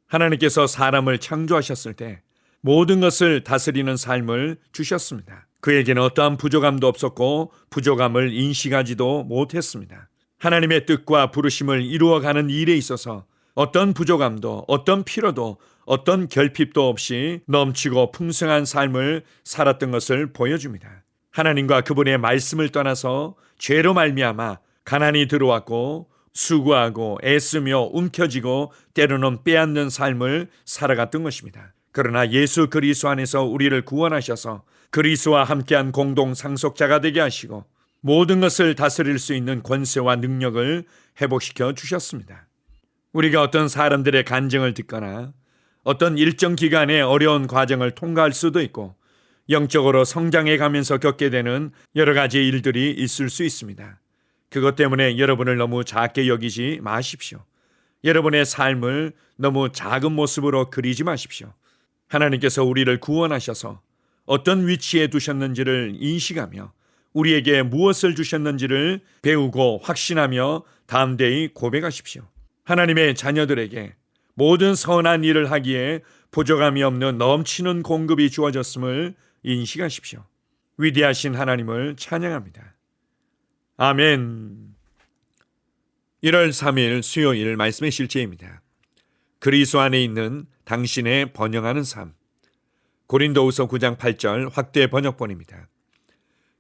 하나님께서 사람을 창조하셨을 때 모든 것을 다스리는 삶을 주셨습니다. 그에게는 어떠한 부족함도 없었고 부족함을 인식하지도 못했습니다. 하나님의 뜻과 부르심을 이루어가는 일에 있어서 어떤 부족함도 어떤 필요도 어떤 결핍도 없이 넘치고 풍성한 삶을 살았던 것을 보여줍니다. 하나님과 그분의 말씀을 떠나서 죄로 말미암아 가난이 들어왔고 수고하고 애쓰며 움켜쥐고 때로는 빼앗는 삶을 살아갔던 것입니다. 그러나 예수 그리스도 안에서 우리를 구원하셔서 그리스도와 함께한 공동 상속자가 되게 하시고 모든 것을 다스릴 수 있는 권세와 능력을 회복시켜 주셨습니다. 우리가 어떤 사람들의 간증을 듣거나 어떤 일정 기간의 어려운 과정을 통과할 수도 있고 영적으로 성장해 가면서 겪게 되는 여러 가지 일들이 있을 수 있습니다. 그것 때문에 여러분을 너무 작게 여기지 마십시오. 여러분의 삶을 너무 작은 모습으로 그리지 마십시오. 하나님께서 우리를 구원하셔서 어떤 위치에 두셨는지를 인식하며 우리에게 무엇을 주셨는지를 배우고 확신하며 담대히 고백하십시오. 하나님의 자녀들에게 모든 선한 일을 하기에 부족함이 없는 넘치는 공급이 주어졌음을 인식하십시오. 위대하신 하나님을 찬양합니다. 아멘. 1월 3일 수요일 말씀의 실제입니다. 그리스도 안에 있는 당신의 번영하는 삶. 고린도후서 9장 8절 확대 번역본입니다.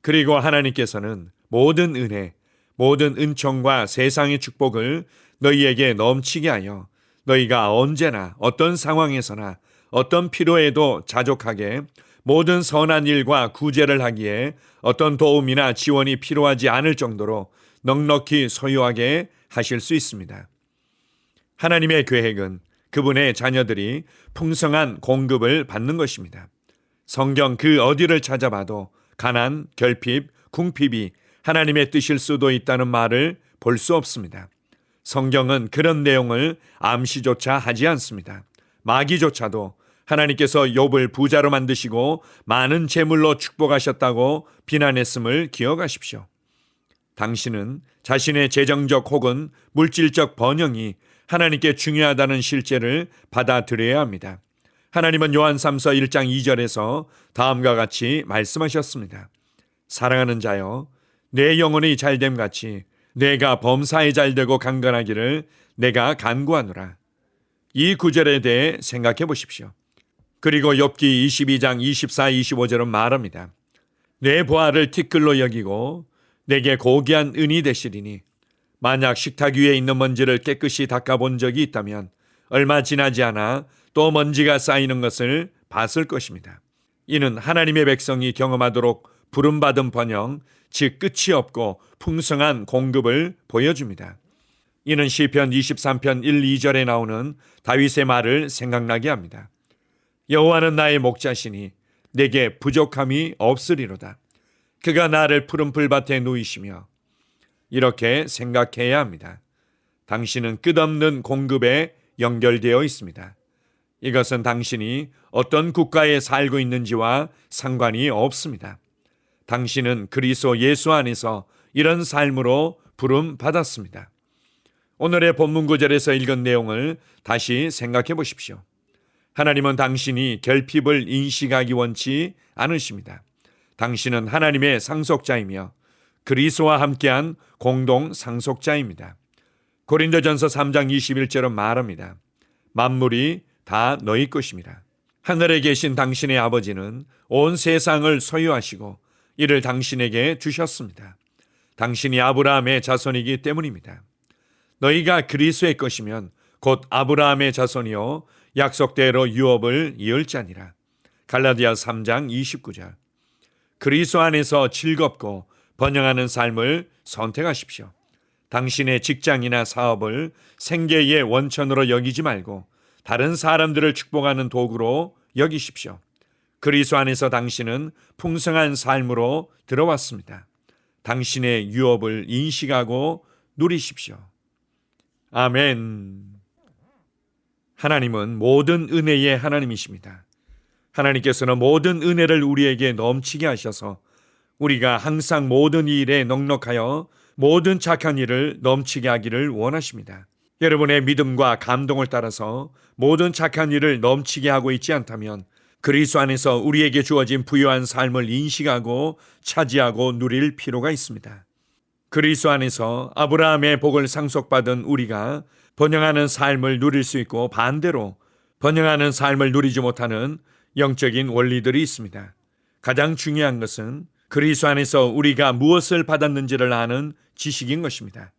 그리고 하나님께서는 모든 은혜, 모든 은총과 세상의 축복을 너희에게 넘치게 하여 너희가 언제나 어떤 상황에서나 어떤 필요에도 자족하게 모든 선한 일과 구제를 하기에 어떤 도움이나 지원이 필요하지 않을 정도로 넉넉히 소유하게 하실 수 있습니다. 하나님의 계획은 그분의 자녀들이 풍성한 공급을 받는 것입니다. 성경 그 어디를 찾아봐도 가난, 결핍, 궁핍이 하나님의 뜻일 수도 있다는 말을 볼 수 없습니다. 성경은 그런 내용을 암시조차 하지 않습니다. 마귀조차도 하나님께서 욥을 부자로 만드시고 많은 재물로 축복하셨다고 비난했음을 기억하십시오. 당신은 자신의 재정적 혹은 물질적 번영이 하나님께 중요하다는 실제를 받아들여야 합니다. 하나님은 요한3서 1장 2절에서 다음과 같이 말씀하셨습니다. 사랑하는 자여, 내 영혼이 잘됨 같이 내가 범사에 잘되고 강건하기를 내가 간구하노라. 이 구절에 대해 생각해 보십시오. 그리고 욥기 22장 24, 25절은 말합니다. 내 보화를 티끌로 여기고 내게 고귀한 은이 되시리니 만약 식탁 위에 있는 먼지를 깨끗이 닦아본 적이 있다면 얼마 지나지 않아 또 먼지가 쌓이는 것을 봤을 것입니다. 이는 하나님의 백성이 경험하도록 부름받은 번영, 즉 끝이 없고 풍성한 공급을 보여줍니다. 이는 시편 23편 1, 2절에 나오는 다윗의 말을 생각나게 합니다. 여호와는 나의 목자시니 내게 부족함이 없으리로다. 그가 나를 푸른 풀밭에 누이시며. 이렇게 생각해야 합니다. 당신은 끝없는 공급에 연결되어 있습니다. 이것은 당신이 어떤 국가에 살고 있는지와 상관이 없습니다. 당신은 그리스도 예수 안에서 이런 삶으로 부름 받았습니다. 오늘의 본문 구절에서 읽은 내용을 다시 생각해 보십시오. 하나님은 당신이 결핍을 인식하기 원치 않으십니다. 당신은 하나님의 상속자이며 그리스도와 함께한 공동 상속자입니다. 고린도전서 3장 21절은 말합니다. 만물이 다 너희 것입니다. 하늘에 계신 당신의 아버지는 온 세상을 소유하시고 이를 당신에게 주셨습니다. 당신이 아브라함의 자손이기 때문입니다. 너희가 그리스도의 것이면 곧 아브라함의 자손이요 약속대로 유업을 이을 자니라. 갈라디아 3장 29절. 그리스도 안에서 즐겁고 번영하는 삶을 선택하십시오. 당신의 직장이나 사업을 생계의 원천으로 여기지 말고 다른 사람들을 축복하는 도구로 여기십시오. 그리스도 안에서 당신은 풍성한 삶으로 들어왔습니다. 당신의 유업을 인식하고 누리십시오. 아멘. 하나님은 모든 은혜의 하나님이십니다. 하나님께서는 모든 은혜를 우리에게 넘치게 하셔서 우리가 항상 모든 일에 넉넉하여 모든 착한 일을 넘치게 하기를 원하십니다. 여러분의 믿음과 감동을 따라서 모든 착한 일을 넘치게 하고 있지 않다면 그리스도 안에서 우리에게 주어진 부유한 삶을 인식하고 차지하고 누릴 필요가 있습니다. 그리스도 안에서 아브라함의 복을 상속받은 우리가 번영하는 삶을 누릴 수 있고, 반대로 번영하는 삶을 누리지 못하는 영적인 원리들이 있습니다. 가장 중요한 것은 그리스도 안에서 우리가 무엇을 받았는지를 아는 지식인 것입니다.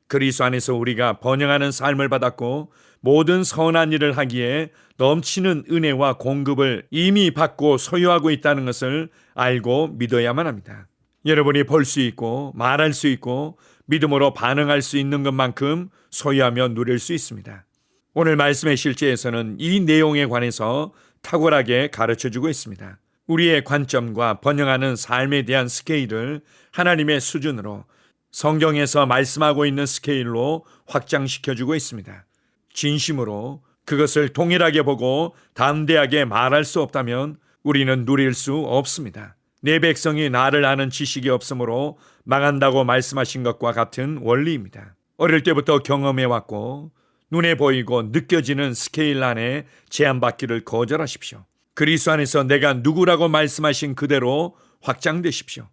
그리스도 안에서 우리가 번영하는 삶을 받았고 모든 선한 일을 하기에 넘치는 은혜와 공급을 이미 받고 소유하고 있다는 것을 알고 믿어야만 합니다. 여러분이 볼 수 있고 말할 수 있고 믿음으로 반응할 수 있는 것만큼 소유하며 누릴 수 있습니다. 오늘 말씀의 실제에서는 이 내용에 관해서 탁월하게 가르쳐주고 있습니다. 우리의 관점과 번영하는 삶에 대한 스케일을 하나님의 수준으로, 성경에서 말씀하고 있는 스케일로 확장시켜주고 있습니다. 진심으로 그것을 동일하게 보고 담대하게 말할 수 없다면 우리는 누릴 수 없습니다. 내 백성이 나를 아는 지식이 없으므로 망한다고 말씀하신 것과 같은 원리입니다. 어릴 때부터 경험해왔고 눈에 보이고 느껴지는 스케일 안에 제한받기를 거절하십시오. 그리스도 안에서 내가 누구라고 말씀하신 그대로 확장되십시오.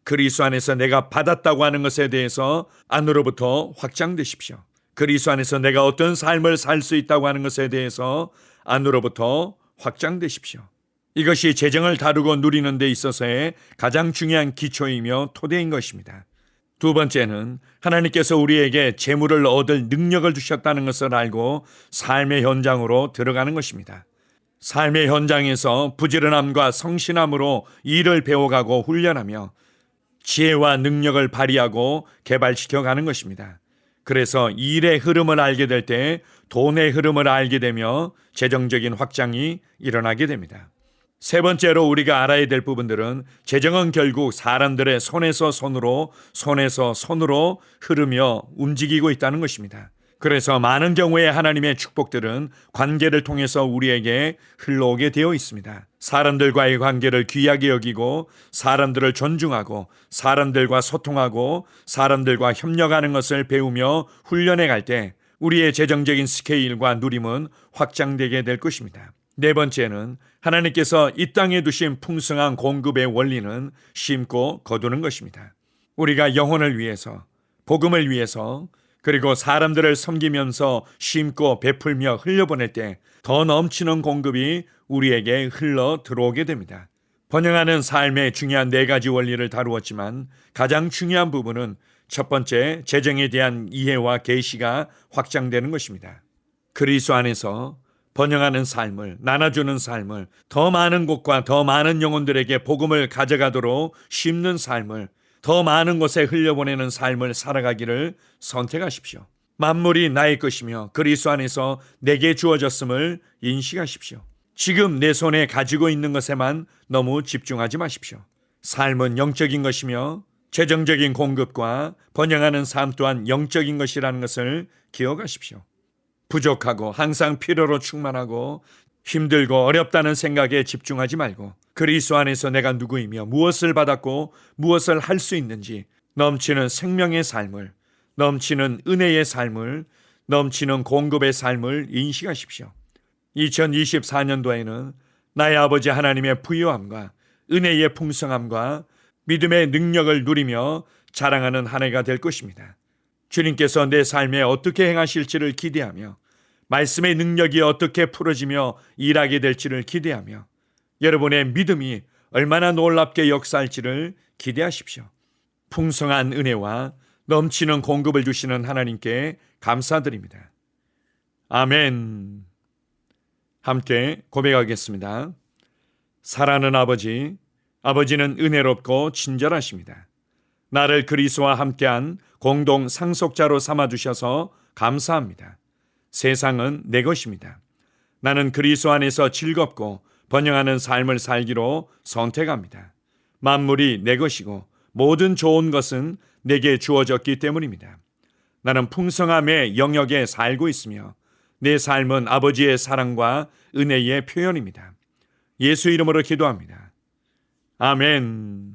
그리스도 안에서 내가 받았다고 하는 것에 대해서 안으로부터 확장되십시오. 그리스도 안에서 내가 어떤 삶을 살 수 있다고 하는 것에 대해서 안으로부터 확장되십시오. 이것이 재정을 다루고 누리는 데 있어서의 가장 중요한 기초이며 토대인 것입니다. 두 번째는 하나님께서 우리에게 재물을 얻을 능력을 주셨다는 것을 알고 삶의 현장으로 들어가는 것입니다. 삶의 현장에서 부지런함과 성실함으로 일을 배워가고 훈련하며 지혜와 능력을 발휘하고 개발시켜 가는 것입니다. 그래서 일의 흐름을 알게 될 때 돈의 흐름을 알게 되며 재정적인 확장이 일어나게 됩니다. 세 번째로 우리가 알아야 될 부분들은 재정은 결국 사람들의 손에서 손으로 흐르며 움직이고 있다는 것입니다. 그래서 많은 경우에 하나님의 축복들은 관계를 통해서 우리에게 흘러오게 되어 있습니다. 사람들과의 관계를 귀하게 여기고 사람들을 존중하고 사람들과 소통하고 사람들과 협력하는 것을 배우며 훈련해 갈 때 우리의 재정적인 스케일과 누림은 확장되게 될 것입니다. 네 번째는 하나님께서 이 땅에 두신 풍성한 공급의 원리는 심고 거두는 것입니다. 우리가 영혼을 위해서, 복음을 위해서, 그리고 사람들을 섬기면서 심고 베풀며 흘려보낼 때 더 넘치는 공급이 우리에게 흘러 들어오게 됩니다. 번영하는 삶의 중요한 네 가지 원리를 다루었지만 가장 중요한 부분은 첫 번째, 재정에 대한 이해와 계시가 확장되는 것입니다. 그리스도 안에서 번영하는 삶을, 나눠주는 삶을, 더 많은 곳과 더 많은 영혼들에게 복음을 가져가도록 심는 삶을, 더 많은 곳에 흘려보내는 삶을 살아가기를 선택하십시오. 만물이 나의 것이며 그리스도 안에서 내게 주어졌음을 인식하십시오. 지금 내 손에 가지고 있는 것에만 너무 집중하지 마십시오. 삶은 영적인 것이며 재정적인 공급과 번영하는 삶 또한 영적인 것이라는 것을 기억하십시오. 부족하고 항상 필요로 충만하고 힘들고 어렵다는 생각에 집중하지 말고 그리스도 안에서 내가 누구이며 무엇을 받았고 무엇을 할 수 있는지 넘치는 생명의 삶을, 넘치는 은혜의 삶을, 넘치는 공급의 삶을 인식하십시오. 2024년도에는 나의 아버지 하나님의 부유함과 은혜의 풍성함과 믿음의 능력을 누리며 자랑하는 한 해가 될 것입니다. 주님께서 내 삶에 어떻게 행하실지를 기대하며 말씀의 능력이 어떻게 풀어지며 일하게 될지를 기대하며 여러분의 믿음이 얼마나 놀랍게 역사할지를 기대하십시오. 풍성한 은혜와 넘치는 공급을 주시는 하나님께 감사드립니다. 아멘. 함께 고백하겠습니다. 사랑하는 아버지, 아버지는 은혜롭고 친절하십니다. 나를 그리스도와 함께한 공동 상속자로 삼아주셔서 감사합니다. 세상은 내 것입니다. 나는 그리스도 안에서 즐겁고 번영하는 삶을 살기로 선택합니다. 만물이 내 것이고 모든 좋은 것은 내게 주어졌기 때문입니다. 나는 풍성함의 영역에 살고 있으며 내 삶은 아버지의 사랑과 은혜의 표현입니다. 예수 이름으로 기도합니다. 아멘.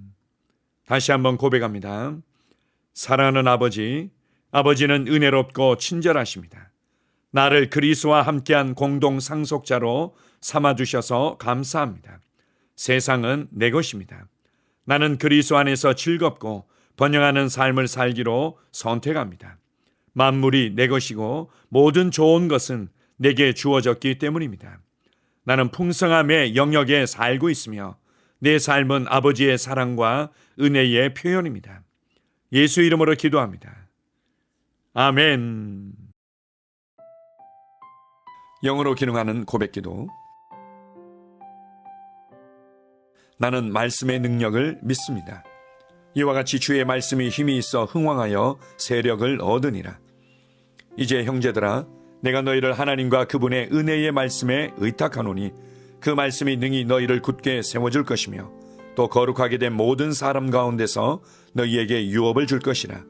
다시 한번 고백합니다. 사랑하는 아버지, 아버지는 은혜롭고 친절하십니다. 나를 그리스도와 함께한 공동 상속자로 삼아주셔서 감사합니다. 세상은 내 것입니다. 나는 그리스도 안에서 즐겁고 번영하는 삶을 살기로 선택합니다. 만물이 내 것이고 모든 좋은 것은 내게 주어졌기 때문입니다. 나는 풍성함의 영역에 살고 있으며 내 삶은 아버지의 사랑과 은혜의 표현입니다. 예수 이름으로 기도합니다. 아멘. 영으로 기능하는 고백기도. 나는 말씀의 능력을 믿습니다. 이와 같이 주의 말씀이 힘이 있어 흥왕하여 세력을 얻으니라. 이제 형제들아, 내가 너희를 하나님과 그분의 은혜의 말씀에 의탁하노니 그 말씀이 능히 너희를 굳게 세워줄 것이며 또 거룩하게 된 모든 사람 가운데서 너희에게 유업을 줄 것이라.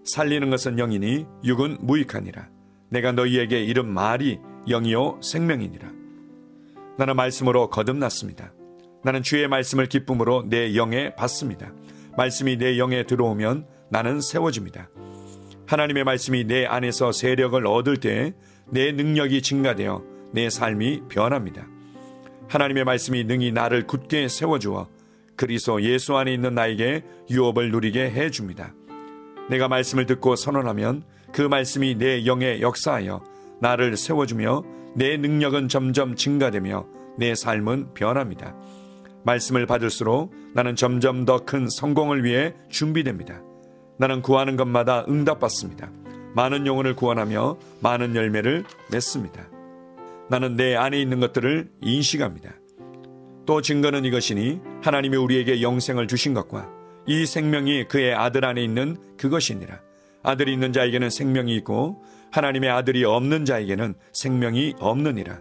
살리는 것은 영이니 육은 무익하니라. 내가 너희에게 이른 말이 영이요 생명이니라. 나는 말씀으로 거듭났습니다. 나는 주의 말씀을 기쁨으로 내 영에 받습니다. 말씀이 내 영에 들어오면 나는 세워집니다. 하나님의 말씀이 내 안에서 세력을 얻을 때 내 능력이 증가되어 내 삶이 변합니다. 하나님의 말씀이 능히 나를 굳게 세워주어 그리스도 예수 안에 있는 나에게 유업을 누리게 해줍니다. 내가 말씀을 듣고 선언하면 그 말씀이 내 영에 역사하여 나를 세워주며 내 능력은 점점 증가되며 내 삶은 변합니다. 말씀을 받을수록 나는 점점 더 큰 성공을 위해 준비됩니다. 나는 구하는 것마다 응답받습니다. 많은 영혼을 구원하며 많은 열매를 맺습니다. 나는 내 안에 있는 것들을 인식합니다. 또 증거는 이것이니 하나님이 우리에게 영생을 주신 것과 이 생명이 그의 아들 안에 있는 그것이니라. 아들이 있는 자에게는 생명이 있고 하나님의 아들이 없는 자에게는 생명이 없느니라.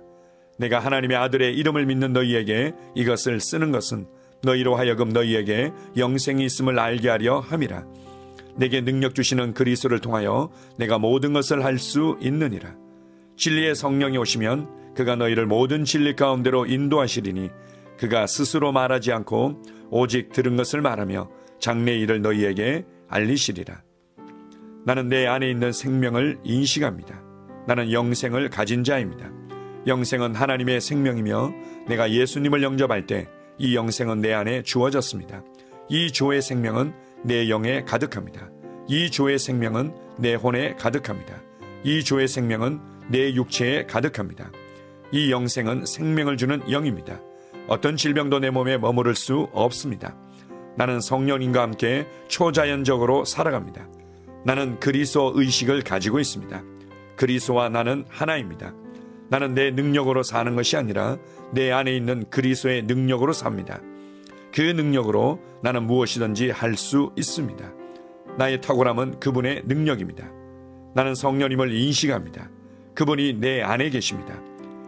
내가 하나님의 아들의 이름을 믿는 너희에게 이것을 쓰는 것은 너희로 하여금 너희에게 영생이 있음을 알게 하려 함이라. 내게 능력 주시는 그리스도를 통하여 내가 모든 것을 할 수 있느니라. 진리의 성령이 오시면 그가 너희를 모든 진리 가운데로 인도하시리니 그가 스스로 말하지 않고 오직 들은 것을 말하며 장래 일을 너희에게 알리시리라. 나는 내 안에 있는 생명을 인식합니다. 나는 영생을 가진 자입니다. 영생은 하나님의 생명이며 내가 예수님을 영접할 때 이 영생은 내 안에 주어졌습니다. 이 조의 생명은 내 영에 가득합니다. 이 조의 생명은 내 혼에 가득합니다. 이 조의 생명은 내 육체에 가득합니다. 이 영생은 생명을 주는 영입니다. 어떤 질병도 내 몸에 머무를 수 없습니다. 나는 성령님과 함께 초자연적으로 살아갑니다. 나는 그리스도 의식을 가지고 있습니다. 그리스도와 나는 하나입니다. 나는 내 능력으로 사는 것이 아니라 내 안에 있는 그리스도의 능력으로 삽니다. 그 능력으로 나는 무엇이든지 할 수 있습니다. 나의 탁월함은 그분의 능력입니다. 나는 성령님을 인식합니다. 그분이 내 안에 계십니다.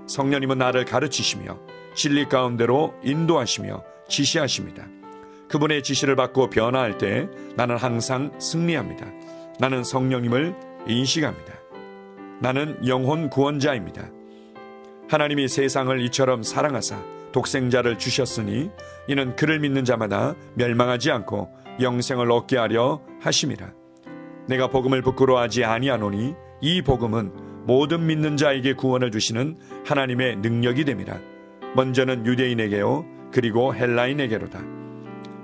성령님은 나를 가르치시며 진리 가운데로 인도하시며 지시하십니다. 그분의 지시를 받고 변화할 때 나는 항상 승리합니다. 나는 성령님을 인식합니다. 나는 영혼 구원자입니다. 하나님이 세상을 이처럼 사랑하사 독생자를 주셨으니 이는 그를 믿는 자마다 멸망하지 않고 영생을 얻게 하려 하심이라. 내가 복음을 부끄러워하지 아니하노니 이 복음은 모든 믿는 자에게 구원을 주시는 하나님의 능력이 됨이라. 먼저는 유대인에게요 그리고 헬라인에게로다.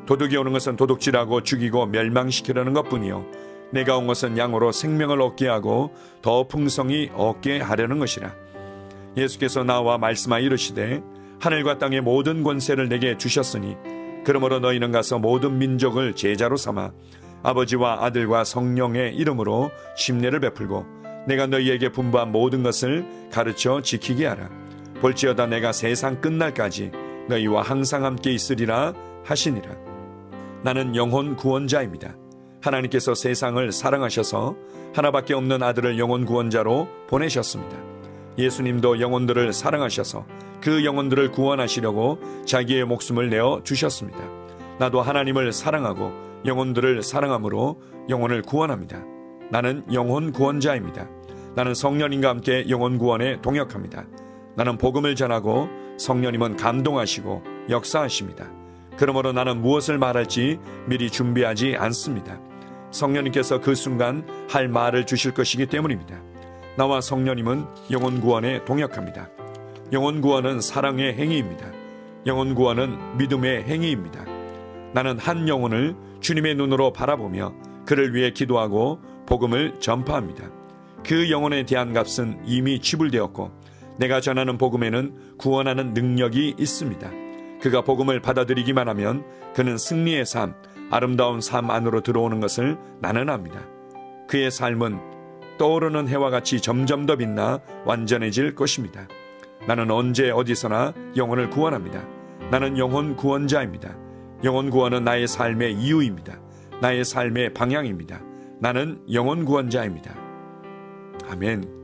도둑이 오는 것은 도둑질하고 죽이고 멸망시키려는 것뿐이요 내가 온 것은 양으로 생명을 얻게 하고 더 풍성히 얻게 하려는 것이라. 예수께서 나와 말씀하여 이르시되 하늘과 땅의 모든 권세를 내게 주셨으니 그러므로 너희는 가서 모든 민족을 제자로 삼아 아버지와 아들과 성령의 이름으로 침례를 베풀고 내가 너희에게 분부한 모든 것을 가르쳐 지키게 하라. 볼지어다 내가 세상 끝날까지 너희와 항상 함께 있으리라 하시니라. 나는 영혼 구원자입니다. 하나님께서 세상을 사랑하셔서 하나밖에 없는 아들을 영혼 구원자로 보내셨습니다. 예수님도 영혼들을 사랑하셔서 그 영혼들을 구원하시려고 자기의 목숨을 내어 주셨습니다. 나도 하나님을 사랑하고 영혼들을 사랑함으로 영혼을 구원합니다. 나는 영혼 구원자입니다. 나는 성령님과 함께 영혼 구원에 동역합니다. 나는 복음을 전하고 성령님은 감동하시고 역사하십니다. 그러므로 나는 무엇을 말할지 미리 준비하지 않습니다. 성령님께서 그 순간 할 말을 주실 것이기 때문입니다. 나와 성령님은 영혼 구원에 동역합니다. 영혼 구원은 사랑의 행위입니다. 영혼 구원은 믿음의 행위입니다. 나는 한 영혼을 주님의 눈으로 바라보며 그를 위해 기도하고 복음을 전파합니다. 그 영혼에 대한 값은 이미 지불되었고 내가 전하는 복음에는 구원하는 능력이 있습니다. 그가 복음을 받아들이기만 하면 그는 승리의 삶, 아름다운 삶 안으로 들어오는 것을 나는 압니다. 그의 삶은 떠오르는 해와 같이 점점 더 빛나 완전해질 것입니다. 나는 언제 어디서나 영혼을 구원합니다. 나는 영혼 구원자입니다. 영혼 구원은 나의 삶의 이유입니다. 나의 삶의 방향입니다. 나는 영혼 구원자입니다. 아멘.